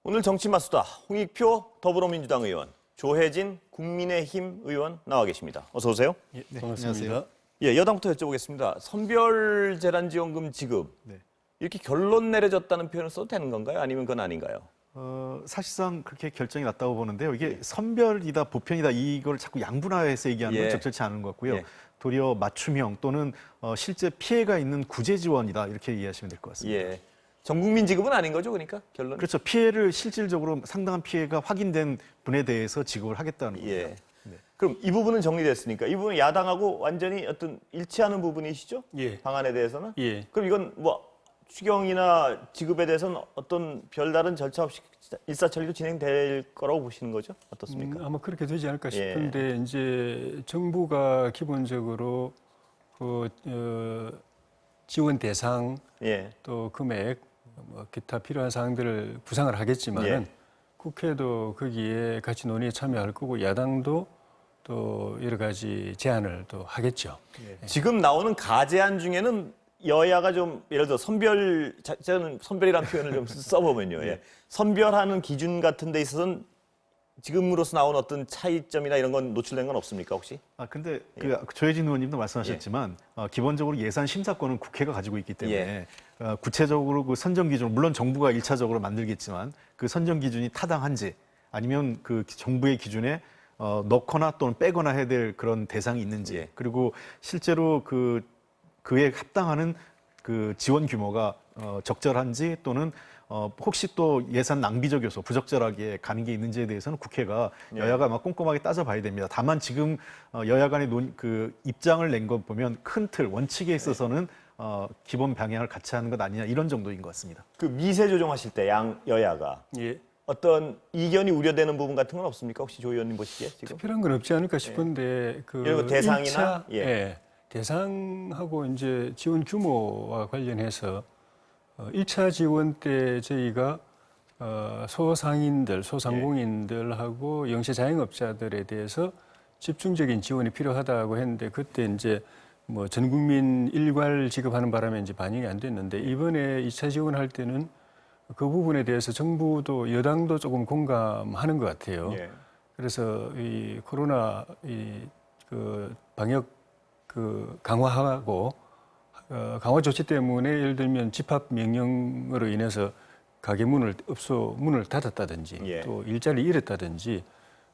오늘 정치마수다 홍익표 더불어민주당 의원, 조혜진 국민의힘 의원 나와 계십니다. 어서 오세요. 네, 반갑습니다. 예, 여당부터 여쭤보겠습니다. 선별재난지원금 지급 이렇게 결론 내려졌다는 표현을 써도 되는 건가요? 아니면 그건 아닌가요? 사실상 그렇게 결정이 났다고 보는데요. 이게 선별이다, 보편이다 이걸 자꾸 양분화해서 얘기하는 건 적절치 않은 것 같고요. 도리어 맞춤형 또는 실제 피해가 있는 구제 지원이다 이렇게 이해하시면 될 것 같습니다. 예. 전 국민 지급은 아닌 거죠, 그러니까 결론? 그렇죠. 피해를 실질적으로 상당한 피해가 확인된 분에 대해서 지급을 하겠다는 겁니다. 예. 그럼 이 부분은 정리됐으니까 이 부분은 야당하고 완전히 어떤 일치하는 부분이시죠? 예. 방안에 대해서는? 예. 그럼 이건 뭐 추경이나 지급에 대해서는 어떤 별다른 절차 없이 일사천리로 진행될 거라고 보시는 거죠? 어떻습니까? 아마 그렇게 되지 않을까 싶은데 이제 정부가 기본적으로 지원 대상 또 금액 뭐 기타 필요한 사항들을 구상을 하겠지만은 국회도 거기에 같이 논의에 참여할 거고 야당도 또 여러 가지 제안을 또 하겠죠. 지금 나오는 가제안 중에는 여야가 좀 예를 들어 저는 선별이라는 표현을 좀 써보면요. 선별하는 기준 같은 데 있어서는 지금으로서 나온 어떤 차이점이나 이런 건 노출된 건 없습니까 혹시? 근데 조혜진 의원님도 말씀하셨지만 기본적으로 예산 심사권은 국회가 가지고 있기 때문에 구체적으로 그 선정 기준, 물론 정부가 일차적으로 만들겠지만 그 선정 기준이 타당한지 아니면 그 정부의 기준에 넣거나 또는 빼거나 해야 될 그런 대상이 있는지 그리고 실제로 그에 합당하는 그 지원 규모가 적절한지 또는 혹시 또 예산 낭비적 요소, 부적절하게 가는 게 있는지에 대해서는 국회가 여야가 아마 꼼꼼하게 따져봐야 됩니다. 다만 지금 여야 간의 그 입장을 낸 것 보면 큰 틀, 원칙에 있어서는 기본 방향을 같이 하는 것 아니냐 이런 정도인 것 같습니다. 그 미세 조정하실 때 여야가 어떤 이견이 우려되는 부분 같은 건 없습니까? 혹시 조 의원님 보시기에 지금? 특별한 건 없지 않을까 싶은데 이런 대상이나 1차, 대상하고 이제 지원 규모와 관련해서 1차 지원 때 저희가 소상인들, 소상공인들하고 영세 자영업자들에 대해서 집중적인 지원이 필요하다고 했는데 그때 이제 뭐 전 국민 일괄 지급하는 바람에 이제 반영이 안 됐는데 이번에 2차 지원할 때는 그 부분에 대해서 정부도 여당도 조금 공감하는 것 같아요. 그래서 이 코로나 그 방역 강화하고 강화 조치 때문에 예를 들면 집합 명령으로 인해서 가게 업소 문을 닫았다든지 또 일자리 잃었다든지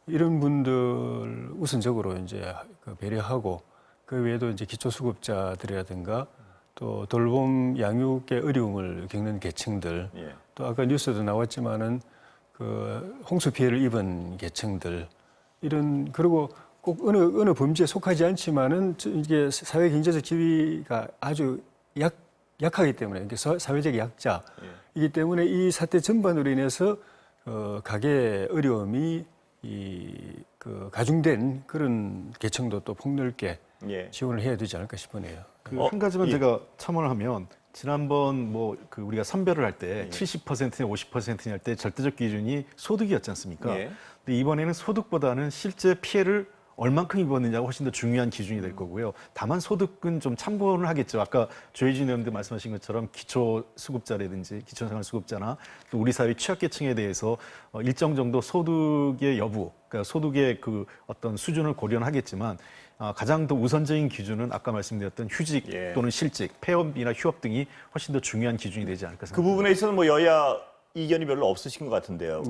이런 분들 우선적으로 이제 배려하고 그 외에도 이제 기초수급자들이라든가 또 돌봄 양육의 어려움을 겪는 계층들 또 아까 뉴스도 나왔지만은 그 홍수 피해를 입은 계층들 이런 그리고 꼭 어느 범죄에 속하지 않지만은 이게 사회 경제적 지위가 아주 약하기 때문에 이게 사회적 약자이기 때문에 이 사태 전반으로 인해서 가계 어려움이 가중된 그런 계층도 또 폭넓게 지원을 해야 되지 않을까 싶으네요. 한 가지만 제가 첨언을 하면 지난번 우리가 선별을 할 때 70%냐 50%냐 할 때 절대적 기준이 소득이었지 않습니까? 근데 이번에는 소득보다는 실제 피해를 얼만큼 입었느냐가 훨씬 더 중요한 기준이 될 거고요. 다만 소득은 좀 참고를 하겠죠. 아까 조혜진 의원도 말씀하신 것처럼 기초수급자라든지 기초생활수급자나 또 우리 사회 취약계층에 대해서 일정 정도 소득의 여부, 그러니까 소득의 그 어떤 수준을 고려는 하겠지만 가장 더 우선적인 기준은 아까 말씀드렸던 휴직 또는 실직, 폐업이나 휴업 등이 훨씬 더 중요한 기준이 되지 않을까 생각합니다. 그 부분에 있어서는 뭐 여야 이견이 별로 없으신 것 같은데요.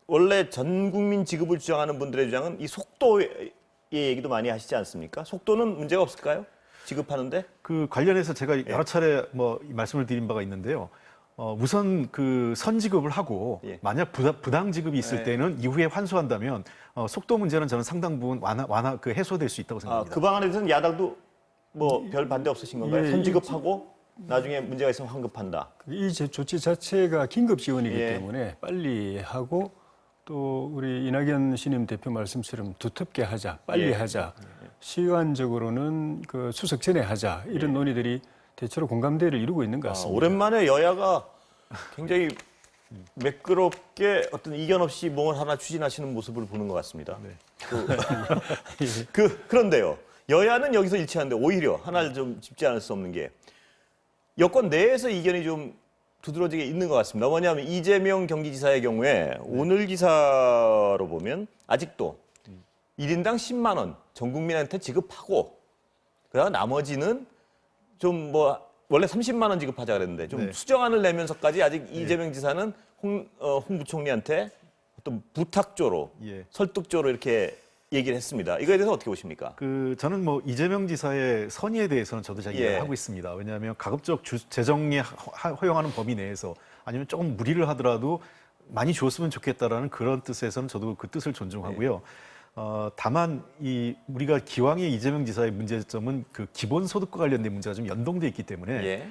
원래 전 국민 지급을 주장하는 분들의 주장은 이 속도의 얘기도 많이 하시지 않습니까? 속도는 문제가 없을까요? 지급하는데? 그 관련해서 제가 여러 차례 말씀을 드린 바가 있는데요. 우선 그 선지급을 하고 만약 부당 지급이 있을 때는 이후에 환수한다면 속도 문제는 저는 상당 부분 해소될 수 있다고 생각합니다. 그 방안에 대해서는 야당도 뭐 별 반대 없으신 건가요? 선지급하고 나중에 문제가 있으면 환급한다. 이 조치 자체가 긴급 지원이기 때문에 빨리 하고 또 우리 이낙연 신임 대표 말씀처럼 두텁게 하자, 빨리 하자, 시간적으로는 그 추석 전에 하자 이런 논의들이 대체로 공감대를 이루고 있는 것 같습니다. 오랜만에 여야가 굉장히 매끄럽게 어떤 이견 없이 뭘 하나 추진하시는 모습을 보는 것 같습니다. 그런데요, 여야는 여기서 일치하는데 오히려 하나를 좀 짚지 않을 수 없는 게 여권 내에서 이견이 좀 두드러지게 있는 것 같습니다. 뭐냐면 이재명 경기지사의 경우에 오늘 기사로 보면 아직도 1인당 10만 원 전 국민한테 지급하고 그다음 나머지는 좀 뭐 원래 30만 원 지급하자 그랬는데 좀 네. 수정안을 내면서까지 아직 이재명 지사는 홍 부총리한테 어떤 부탁조로 예. 설득조로 이렇게 얘기를 했습니다. 이거에 대해서 어떻게 보십니까? 저는 뭐 이재명 지사의 선의에 대해서는 저도 잘 이해를 예. 하고 있습니다. 왜냐하면 가급적 재정에 허용하는 범위 내에서 아니면 조금 무리를 하더라도 많이 줬으면 좋겠다라는 그런 뜻에서는 저도 그 뜻을 존중하고요. 다만 우리가 기왕에 이재명 지사의 문제점은 그 기본소득과 관련된 문제가 좀 연동돼 있기 때문에 예.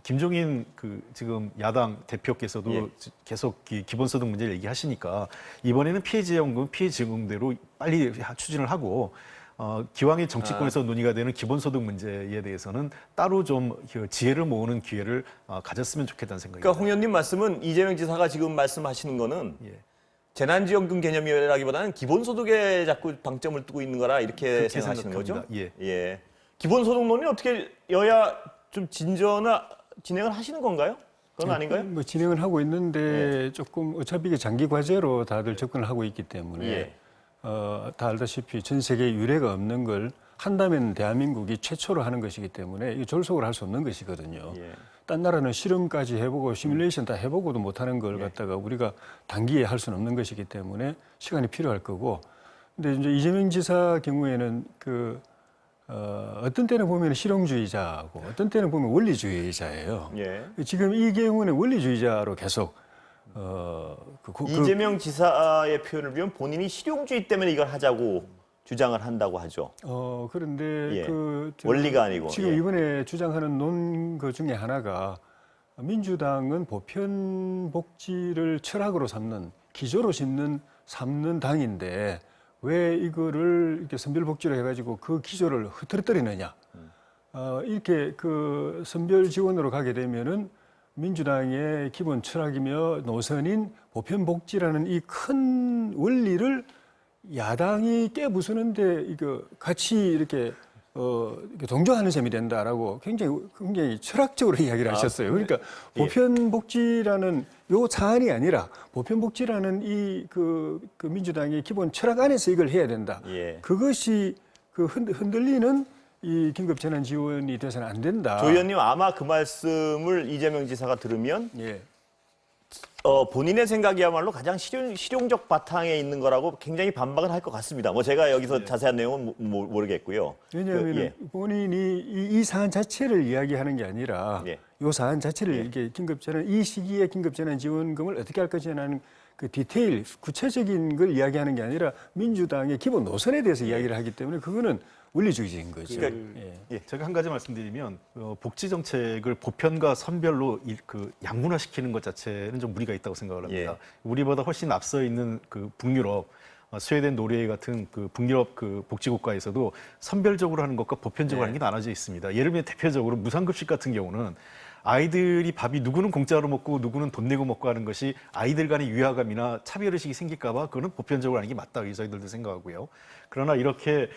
김종인 지금 야당 대표께서도 예. 계속 기본소득 문제를 얘기하시니까 이번에는 피해지원금, 피해지원금대로 빨리 추진을 하고 기왕에 정치권에서 논의가 되는 기본소득 문제에 대해서는 따로 좀 지혜를 모으는 기회를 가졌으면 좋겠다는 생각입니다. 그러니까 홍 의원님 말씀은 이재명 지사가 지금 말씀하시는 거는 예. 재난지원금 개념이라기보다는 기본소득에 자꾸 방점을 두고 있는 거라 이렇게 그렇게 생각하시는 거죠? 생각합니다. 예. 기본소득론이 어떻게 여야 좀 진행을 하시는 건가요? 그건 아닌가요? 뭐 진행을 하고 있는데 조금 어차피 이게 장기 과제로 다들 접근을 하고 있기 때문에 예. 다 알다시피 전 세계에 유례가 없는 걸 한다면 대한민국이 최초로 하는 것이기 때문에 이게 졸속을 할 수 없는 것이거든요. 예. 딴 나라는 실험까지 해보고 시뮬레이션 다 해보고도 못하는 걸 갖다가 우리가 단기에 할 수는 없는 것이기 때문에 시간이 필요할 거고. 근데 이제 이재명 지사 경우에는 어떤 때는 보면 실용주의자고 어떤 때는 보면 원리주의자예요. 예. 지금 이 경우는 원리주의자로 계속 이재명 지사의 표현을 보면 본인이 실용주의 때문에 이걸 하자고 주장을 한다고 하죠. 그런데 예. 원리가 아니고. 지금 예. 이번에 주장하는 논거 중에 하나가 민주당은 보편 복지를 철학으로 삼는 기조로 삼는 당인데 왜 이거를 이렇게 선별 복지로 해가지고 그 기조를 흐트러뜨리느냐. 이렇게 그 선별 지원으로 가게 되면은 민주당의 기본 철학이며 노선인 보편 복지라는 이 큰 원리를 야당이 깨부수는데 이거 같이 이렇게 동조하는 셈이 된다라고 굉장히 철학적으로 이야기를 하셨어요. 그러니까 보편 복지라는 요 사안이 아니라 보편 복지라는 그 민주당의 기본 철학 안에서 이걸 해야 된다. 예. 그것이 그 흔들리는 이 긴급 재난 지원이 돼서는 안 된다. 조 의원님 아마 그 말씀을 이재명 지사가 들으면 예. 본인의 생각이야말로 가장 실용적 바탕에 있는 거라고 굉장히 반박을 할 것 같습니다. 뭐 제가 여기서 자세한 내용은 모르겠고요. 왜냐하면 예. 본인이 이 사안 자체를 이야기하는 게 아니라 예. 이 사안 자체를 이게 긴급재난 이 시기에 긴급재난 지원금을 어떻게 할 것이냐는 그 디테일 구체적인 걸 이야기하는 게 아니라 민주당의 기본 노선에 대해서 이야기를 하기 때문에 그거는 원리주의적인 거죠. 그러니까 예. 제가 한 가지 말씀드리면 복지 정책을 보편과 선별로 양분화시키는 것 자체는 좀 무리가 있다고 생각을 합니다. 예. 우리보다 훨씬 앞서 있는 그 북유럽, 스웨덴, 노르웨이 같은 그 북유럽 그 복지국가에서도 선별적으로 하는 것과 보편적으로 하는 게 나눠져 있습니다. 예를 들면 대표적으로 무상급식 같은 경우는 아이들이 밥이 누구는 공짜로 먹고 누구는 돈 내고 먹고 하는 것이 아이들 간의 위화감이나 차별의식이 생길까 봐 그거는 보편적으로 하는 게 맞다고 저희들도 생각하고요. 그러나 이렇게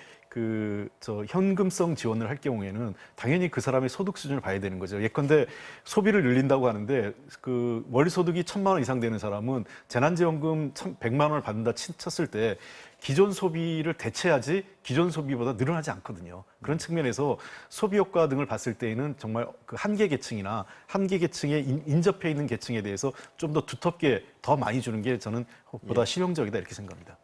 현금성 지원을 할 경우에는 당연히 그 사람의 소득 수준을 봐야 되는 거죠. 예컨대 소비를 늘린다고 하는데 그 월 소득이 1,000만 원 이상 되는 사람은 재난지원금 100만 원을 받는다 쳤을 때 기존 소비를 대체하지 기존 소비보다 늘어나지 않거든요. 그런 측면에서 소비 효과 등을 봤을 때에는 정말 그 한계 계층이나 한계 계층에 인접해 있는 계층에 대해서 좀 더 두텁게 더 많이 주는 게 저는 보다 실용적이다 이렇게 생각합니다.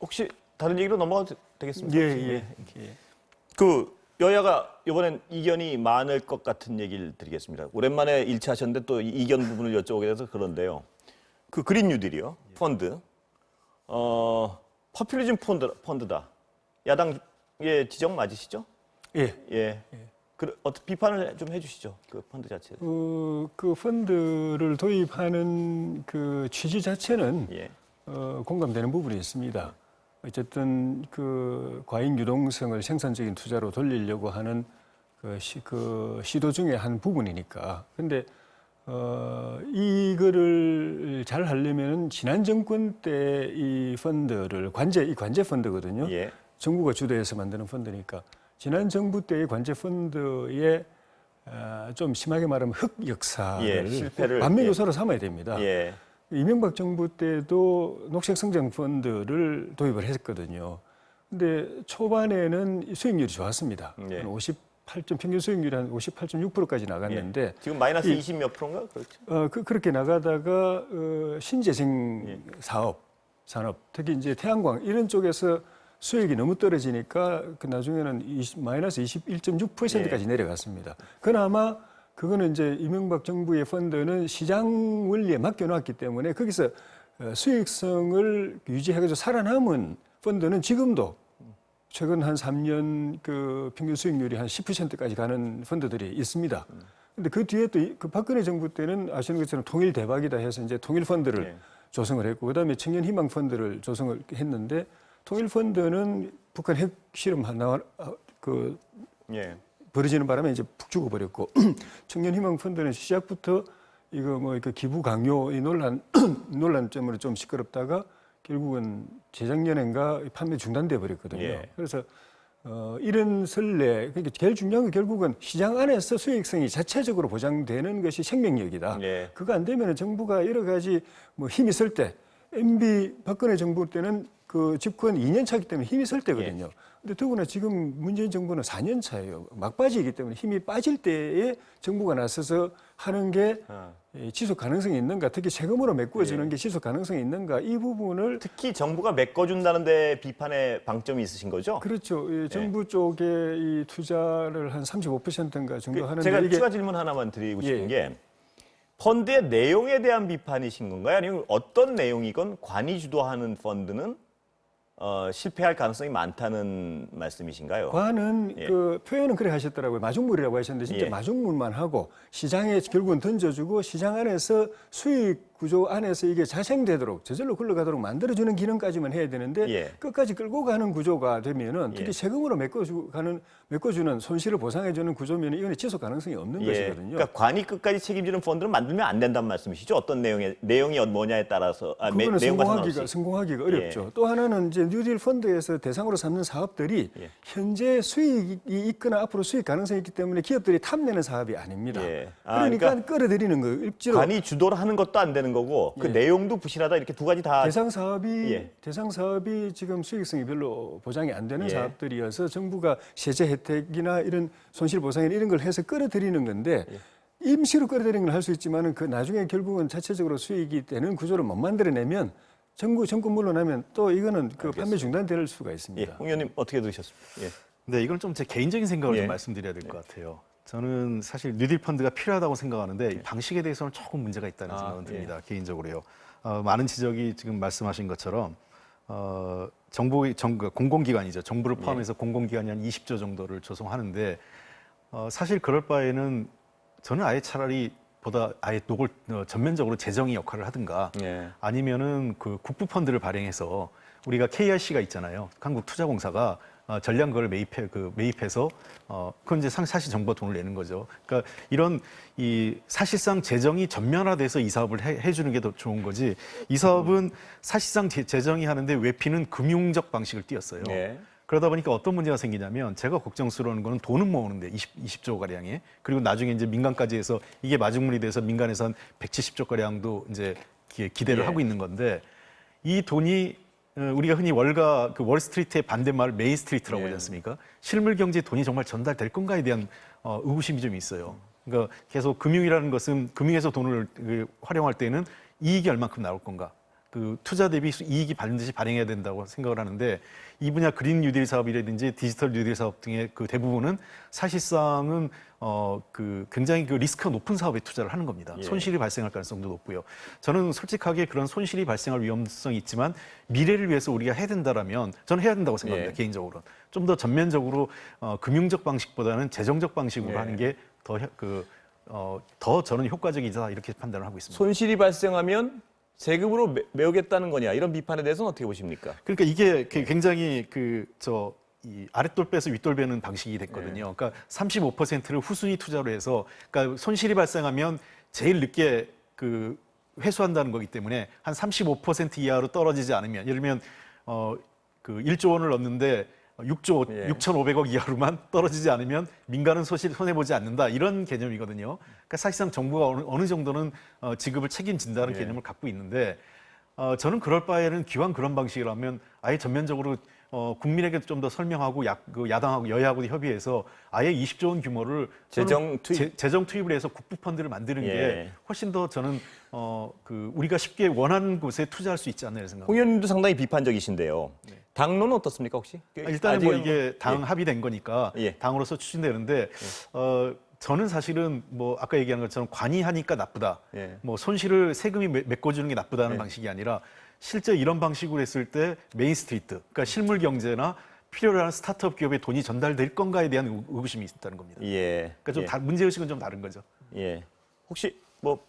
혹시 다른 얘기로 넘어가도 되겠습니까? 예. 그 여야가 이번엔 이견이 많을 것 같은 얘기를 드리겠습니다. 오랜만에 일치하셨는데 또 이견 부분을 여쭤보게 돼서 그런데요. 그 그린 뉴딜이요. 펀드. 퍼퓰리즘 펀드다. 야당의 지적 맞으시죠? 예. 예. 비판을 좀 해주시죠. 그 펀드 자체. 그 펀드를 도입하는 그 취지 자체는 예. 공감되는 부분이 있습니다. 어쨌든 그 과잉 유동성을 생산적인 투자로 돌리려고 하는 그 시도 중에 한 부분이니까. 근데 이거를 잘 하려면은 지난 정권 때 이 펀드를 관제 펀드거든요. 예. 정부가 주도해서 만드는 펀드니까 지난 정부 때의 관제 펀드의 좀 심하게 말하면 흑 역사를 예, 실패를, 반면 예. 요소로 삼아야 됩니다. 예. 이명박 정부 때도 녹색 성장 펀드를 도입을 했거든요. 근데 초반에는 수익률이 좋았습니다. 예. 한 58점 평균 수익률이 한 58.6%까지 나갔는데 예. 지금 마이너스 20 몇 프로인가 그렇죠? 그렇게 나가다가 신재생 예. 산업, 특히 이제 태양광 이런 쪽에서 수익이 너무 떨어지니까 그 나중에는 마이너스 21.6%까지 내려갔습니다. 그나마 그거는 이제 이명박 정부의 펀드는 시장 원리에 맡겨놨기 때문에 거기서 수익성을 유지해가지고 살아남은 펀드는 지금도 최근 한 3년 그 평균 수익률이 한 10%까지 가는 펀드들이 있습니다. 근데 그 뒤에 또 그 박근혜 정부 때는 아시는 것처럼 통일 대박이다 해서 이제 통일 펀드를 예. 조성을 했고 그다음에 청년 희망 펀드를 조성을 했는데 통일 펀드는 북한 핵실험 하나 그 예. 벌어지는 바람에 이제 푹 죽어버렸고 청년 희망 펀드는 시작부터 이거 뭐 그 기부 강요 이 논란점으로 좀 시끄럽다가 결국은 재작년인가 판매 중단돼 버렸거든요. 예. 그래서 이런 선례 그러니까 제일 중요한 건 결국은 시장 안에서 수익성이 자체적으로 보장되는 것이 생명력이다. 예. 그거 안 되면 정부가 여러 가지 뭐 힘이 쓸 때 MB 박근혜 정부 때는 그 집권 2년 차기 때문에 힘이 쓸 때거든요. 근데 더구나 지금 문재인 정부는 4년 차예요. 막바지이기 때문에 힘이 빠질 때에 정부가 나서서 하는 게 지속 가능성이 있는가, 특히 세금으로 메꿔주는 게 지속 가능성이 있는가 이 부분을 특히 정부가 메꿔준다는데 비판의 방점이 있으신 거죠? 그렇죠. 이 정부 쪽에 이 투자를 한 35%인가 정도 하는데 제가 이게 추가 질문 하나만 드리고 싶은 예. 게 펀드의 내용에 대한 비판이신 건가요? 아니면 어떤 내용이건 관이 주도하는 펀드는 실패할 가능성이 많다는 말씀이신가요? 관은 예. 그 표현은 그래 하셨더라고요. 마중물이라고 하셨는데 진짜 예. 마중물만 하고 시장에 결국은 던져주고 시장 안에서 수익 구조 안에서 이게 자생되도록 저절로 흘러가도록 만들어주는 기능까지만 해야 되는데 예. 끝까지 끌고 가는 구조가 되면은 특히 예. 세금으로 메꿔주는 손실을 보상해주는 구조면은 이거는 지속 가능성이 없는 예. 것이거든요. 그러니까 관이 끝까지 책임지는 펀드는 만들면 안 된다는 말씀이시죠? 어떤 내용이 뭐냐에 따라서 그거는 내용과 상관없이. 성공하기가 어렵죠. 또 하나는 이제 뉴딜 펀드에서 대상으로 삼는 사업들이 예. 현재 수익이 있거나 앞으로 수익 가능성이 있기 때문에 기업들이 탐내는 사업이 아닙니다. 예. 그러니까 끌어들이는 거예요. 일지로 관이 주도를 하는 것도 안 되는 거고 그 예. 내용도 부실하다 이렇게 두 가지 다 대상 사업이 예. 지금 수익성이 별로 보장이 안 되는 예. 사업들이어서 정부가 세제 혜택이나 이런 손실 보상이나 이런 걸 해서 끌어들이는 건데 예. 임시로 끌어들이는 걸 할 수 있지만은 그 나중에 결국은 자체적으로 수익이 되는 구조를 못 만들어내면 정권 물러나면 또 이거는 그 판매 중단될 수가 예. 있습니다. 홍 의원님 어떻게 들으셨습니까? 예. 네, 이건 좀 제 개인적인 생각을 예. 좀 말씀드려야 될 것 같아요. 저는 사실 뉴딜 펀드가 필요하다고 생각하는데 이 방식에 대해서는 조금 문제가 있다는 생각은 듭니다. 개인적으로요. 많은 지적이 지금 말씀하신 것처럼 공공기관이죠. 정부를 포함해서 공공기관이 한 20조 정도를 조성하는데 사실 그럴 바에는 저는 아예 차라리 보다 아예 녹을 전면적으로 재정의 역할을 하든가 예. 아니면은 그 국부 펀드를 발행해서 우리가 KRC가 있잖아요. 한국투자공사가 전량 그걸 매입해서 그건 이제 사실 정부가 돈을 내는 거죠. 그러니까 이런 이 사실상 재정이 전면화돼서 이 사업을 해주는 게 더 좋은 거지. 이 사업은 사실상 재정이 하는데 외피는 금융적 방식을 띄었어요. 예. 그러다 보니까 어떤 문제가 생기냐면 제가 걱정스러운 거는 돈은 모으는데 20조 가량에 그리고 나중에 이제 민간까지 해서 이게 마중물이 돼서 민간에서 한 170조 가량도 이제 기대를 예. 하고 있는 건데 이 돈이 우리가 흔히 그 월스트리트의 반대말 메인스트리트라고 예. 하지 않습니까? 실물 경제에 돈이 정말 전달될 건가에 대한 의구심이 좀 있어요. 그러니까 계속 금융이라는 것은 금융에서 돈을 활용할 때는 이익이 얼만큼 나올 건가? 그 투자 대비 이익이 반드시 발행해야 된다고 생각을 하는데 이 분야 그린 뉴딜 사업이라든지 디지털 뉴딜 사업 등의 그 대부분은 사실상은 그 굉장히 그 리스크가 높은 사업에 투자를 하는 겁니다. 예. 손실이 발생할 가능성도 높고요. 저는 솔직하게 그런 손실이 발생할 위험성이 있지만 미래를 위해서 우리가 해야 된다라면 저는 해야 된다고 생각합니다. 예. 개인적으로 좀 더 전면적으로 금융적 방식보다는 재정적 방식으로 예. 하는 게 더 저는 효과적이다 이렇게 판단을 하고 있습니다. 손실이 발생하면 세금으로 메우겠다는 거냐 이런 비판에 대해서는 어떻게 보십니까? 그러니까 이게 굉장히 이 아랫돌 빼서 윗돌 베는 방식이 됐거든요. 그러니까 35%를 후순위 투자로 해서 그러니까 손실이 발생하면 제일 늦게 회수한다는 거기 때문에 한 35% 이하로 떨어지지 않으면 예를 들면 그 1조 원을 넣었는데 6조 6,500억 이하로만 떨어지지 않으면 민간은 손해보지 않는다 이런 개념이거든요. 그러니까 사실상 정부가 어느 정도는 지급을 책임진다는 개념을 갖고 있는데 저는 그럴 바에는 기왕 그런 방식이라면 아예 전면적으로 국민에게 좀 더 설명하고 야당하고 여야하고 협의해서 아예 20조 원 규모를 재정 투입을 해서 국부 펀드를 만드는 게 훨씬 더 저는 우리가 쉽게 원하는 곳에 투자할 수 있지 않나 이런 생각합니다. 홍 의원님도 상당히 비판적이신데요. 당론은 어떻습니까 혹시? 일단은 뭐 이게 당 합의된 거니까 당으로서 추진되는데 저는 사실은 뭐 아까 얘기한 것처럼 관이하니까 나쁘다. 뭐 손실을 세금이 메꿔주는 게 나쁘다는 방식이 아니라 실제 이런 방식으로 했을 때 메인스트리트, 그러니까 실물 경제나 필요로 하는 스타트업 기업에 돈이 전달될 건가에 대한 의구심이 있다는 겁니다. 그러니까 좀 문제 의식은 좀 다른 거죠. 혹시 뭐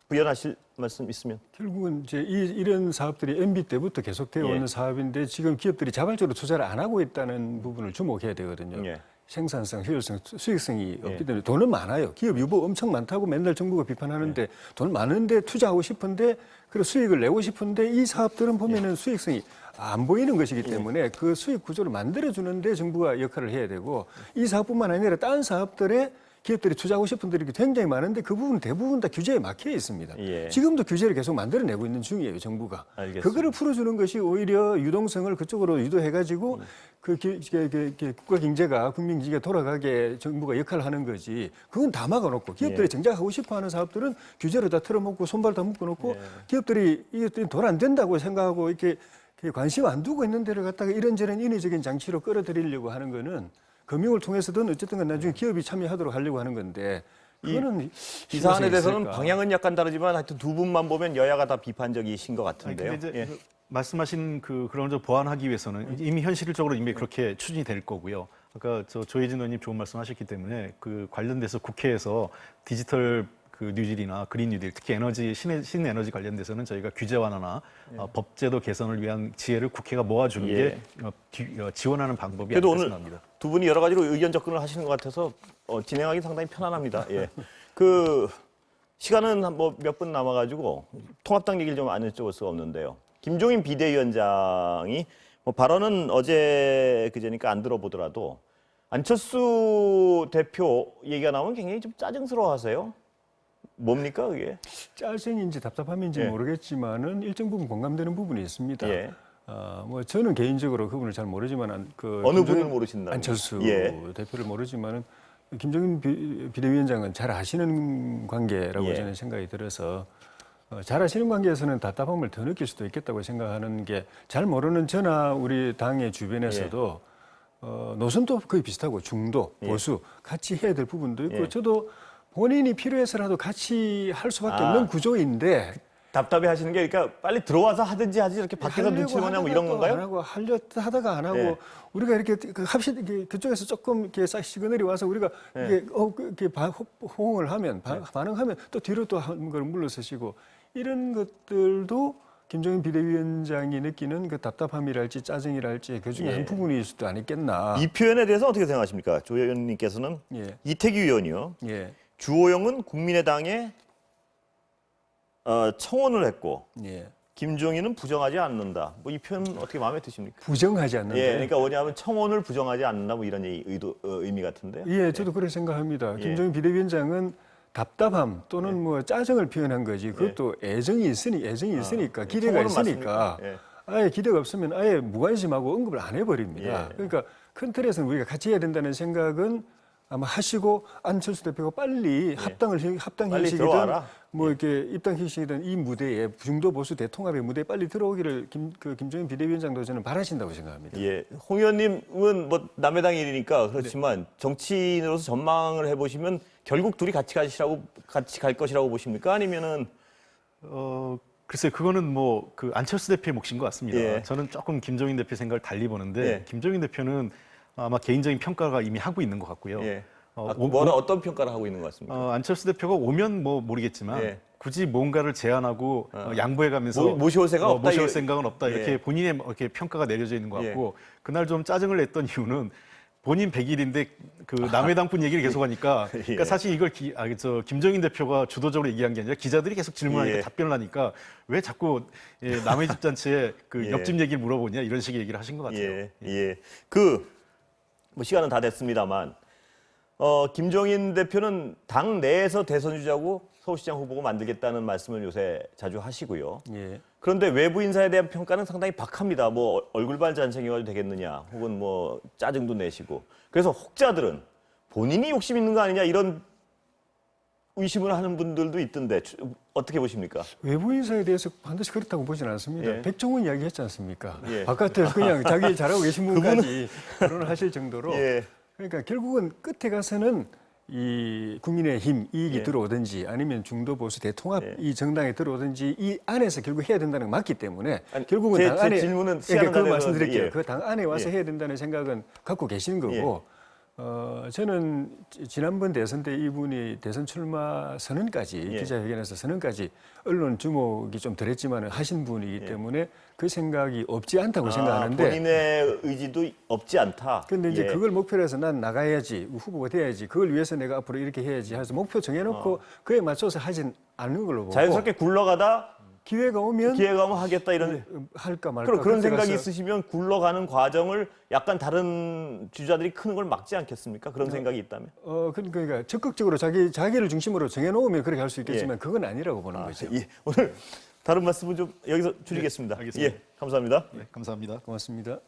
부연하실 말씀 있으면? 결국은 이제 이런 사업들이 MB 때부터 계속되어 오는 사업인데 지금 기업들이 자발적으로 투자를 안 하고 있다는 부분을 주목해야 되거든요. 생산성, 효율성, 수익성이 없기 때문에 돈은 많아요. 기업 유보 엄청 많다고 맨날 정부가 비판하는데 돈 많은데 투자하고 싶은데 그리고 수익을 내고 싶은데 이 사업들은 보면은 수익성이 안 보이는 것이기 때문에 그 수익 구조를 만들어주는데 정부가 역할을 해야 되고 이 사업뿐만 아니라 다른 사업들에 기업들이 투자하고 싶은 분들이 굉장히 많은데 그 부분은 대부분 다 규제에 막혀 있습니다. 지금도 규제를 계속 만들어내고 있는 중이에요, 정부가. 알겠습니다. 그거를 풀어주는 것이 오히려 유동성을 그쪽으로 유도해가지고 국가 경제가, 국민 경제가 돌아가게 정부가 역할을 하는 거지. 그건 다 막아놓고 기업들이 정작 하고 싶어하는 사업들은 규제를 다 틀어먹고 손발 다 묶어놓고 기업들이 이게 돈 안 된다고 생각하고 이렇게 관심 안 두고 있는 데를 갖다가 이런저런 인위적인 장치로 끌어들이려고 하는 거는 금융을 통해서든 어쨌든 간 나중에 기업이 참여하도록 하려고 하는 건데 그거는 이 사안에 대해서는 방향은 약간 다르지만 하여튼 두 분만 보면 여야가 다 비판적이신 것 같은데요. 근데 이제 말씀하신 그런 점 보완하기 위해서는 이미 현실적으로 이미 그렇게 추진이 될 거고요. 아까 조혜진 의원님 좋은 말씀하셨기 때문에 그 관련돼서 국회에서 디지털 그 뉴딜이나 그린 뉴딜, 특히 신에너지 관련돼서는 저희가 규제 완화나 법제도 개선을 위한 지혜를 국회가 모아주는 게 지원하는 방법이 그래도 아닐까 오늘 생각합니다. 두 분이 여러 가지로 의견 접근을 하시는 것 같아서 진행하기 상당히 편안합니다. 그 시간은 뭐 몇 분 남아가지고 통합당 얘기를 좀 안 여쭤볼 수가 없는데요. 김종인 비대위원장이 뭐 발언은 어제 그제니까 안 들어보더라도 안철수 대표 얘기가 나오면 굉장히 좀 짜증스러워하세요. 뭡니까 그게? 짜증인지 답답함인지 모르겠지만은 일정 부분 공감되는 부분이 있습니다. 뭐 저는 개인적으로 그분을 잘 모르지만 어느 분을 모르신다고요? 안철수 대표를 모르지만은 김종인 비대위원장은 잘 아시는 관계라고 저는 생각이 들어서 잘 아시는 관계에서는 답답함을 더 느낄 수도 있겠다고 생각하는 게 잘 모르는 저나 우리 당의 주변에서도 노선도 거의 비슷하고 중도, 보수 같이 해야 될 부분도 있고 저도 본인이 필요해서라도 같이 할 수밖에 없는 구조인데 답답해 하시는 게 그러니까 빨리 들어와서 하든지 하지 이렇게 밖에서 눈치를 보냐고 이런 건가요? 안 하고 하려 하다가 안 하고 우리가 이렇게 그쪽에서 조금 이렇게 싹 시그널이 와서 우리가 이렇게 호응을 하면 반응하면 또 뒤로 또 한 걸 물러서시고 이런 것들도 김종인 비대위원장이 느끼는 그 답답함이랄지 짜증이랄지 그 중에 한 부분일 수도 아니겠나. 이 표현에 대해서 어떻게 생각하십니까? 조 의원님께서는 이태규 의원이요. 주호영은 국민의당에 청원을 했고 김종인은 부정하지 않는다. 뭐 이 표현 어떻게 마음에 드십니까? 부정하지 않는다. 그러니까 뭐냐면 청원을 부정하지 않는다. 뭐 이런 의미 같은데요. 저도 그렇게 생각합니다. 김종인 비대위원장은 답답함 또는 뭐 짜증을 표현한 거지. 그것도 애정이 있으니까 기대가 있으니까 아예 기대가 없으면 아예 무관심하고 언급을 안 해버립니다. 그러니까 큰 틀에서는 우리가 같이 해야 된다는 생각은 아마 하시고 안철수 대표가 빨리 합당 형식이든 뭐 이렇게 입당 형식이든 이 무대에 중도 보수 대통합의 무대에 빨리 들어오기를 김종인 비대위원장도 저는 바라신다고 생각합니다. 홍 의원님은 뭐 남의 당 일이니까 그렇지만 정치인으로서 전망을 해보시면 결국 둘이 같이 갈 것이라고 보십니까? 아니면은 글쎄요, 그거는 뭐 그 안철수 대표의 몫인 것 같습니다. 저는 조금 김종인 대표 생각을 달리 보는데 김종인 대표는 아마 개인적인 평가가 이미 하고 있는 것 같고요. 어떤 평가를 하고 있는 것 같습니까? 안철수 대표가 오면 뭐 모르겠지만 굳이 뭔가를 제안하고 양보해가면서 모셔올 생각은 없다. 이렇게 본인의 이렇게 평가가 내려져 있는 것 같고 그날 좀 짜증을 냈던 이유는 본인 100일인데 그 남의 당뿐 얘기를 계속하니까 그러니까 예. 사실 이걸 김종인 대표가 주도적으로 얘기한 게 아니라 기자들이 계속 질문하니까 예. 답변을 하니까 왜 자꾸 남의 집 잔치에 그 예. 옆집 얘기를 물어보냐 이런 식의 얘기를 하신 것 같아요. 예. 뭐 시간은 다 됐습니다만 김종인 대표는 당 내에서 대선 주자고 서울시장 후보고 만들겠다는 말씀을 요새 자주 하시고요. 예. 그런데 외부 인사에 대한 평가는 상당히 박합니다. 뭐 얼굴발 잔챙이가 되겠느냐, 혹은 뭐 짜증도 내시고. 그래서 혹자들은 본인이 욕심 있는 거 아니냐 이런 의심을 하는 분들도 있던데 어떻게 보십니까? 외부 인사에 대해서 반드시 그렇다고 보지는 않습니다. 예. 백종원 이야기했지 않습니까? 예. 바깥에서 그냥 자기 일 잘하고 계신 분까지 결혼을 하실 정도로. 예. 그러니까 결국은 끝에 가서는 이 국민의힘 이익이 예. 들어오든지 아니면 중도 보수 대통합 예. 이 정당에 들어오든지 이 안에서 결국 해야 된다는 게 맞기 때문에 아니, 결국은 제 당 안에 질문은 그러니까 시간은 다 그거 말씀드릴게요. 되는데, 예. 그 당 안에 와서 예. 해야 된다는 생각은 갖고 계시는 거고 저는 지난번 대선 때 이분이 대선 출마 선언까지 예. 기자회견에서 선언까지 언론 주목이 좀 덜했지만 하신 분이기 때문에 그 생각이 없지 않다고 생각하는데 본인의 의지도 없지 않다. 근데 이제 예. 그걸 목표로 해서 난 나가야지 후보가 돼야지 그걸 위해서 내가 앞으로 이렇게 해야지 해서 목표 정해놓고 그에 맞춰서 하진 않는 걸로 보고 자연스럽게 굴러가다 기회가 오면 기회가 오면 하겠다 이런 할까 말까 그런 그때 생각이 가서 있으시면 굴러가는 과정을 약간 다른 주자들이 크는 걸 막지 않겠습니까? 그런 생각이 있다면. 그러니까 적극적으로 자기를 중심으로 정해놓으면 그렇게 할 수 있겠지만 그건 아니라고 보는 거죠. 예. 오늘 다른 말씀은 좀 여기서 줄이겠습니다. 알겠습니다. 예, 감사합니다. 네, 감사합니다. 고맙습니다.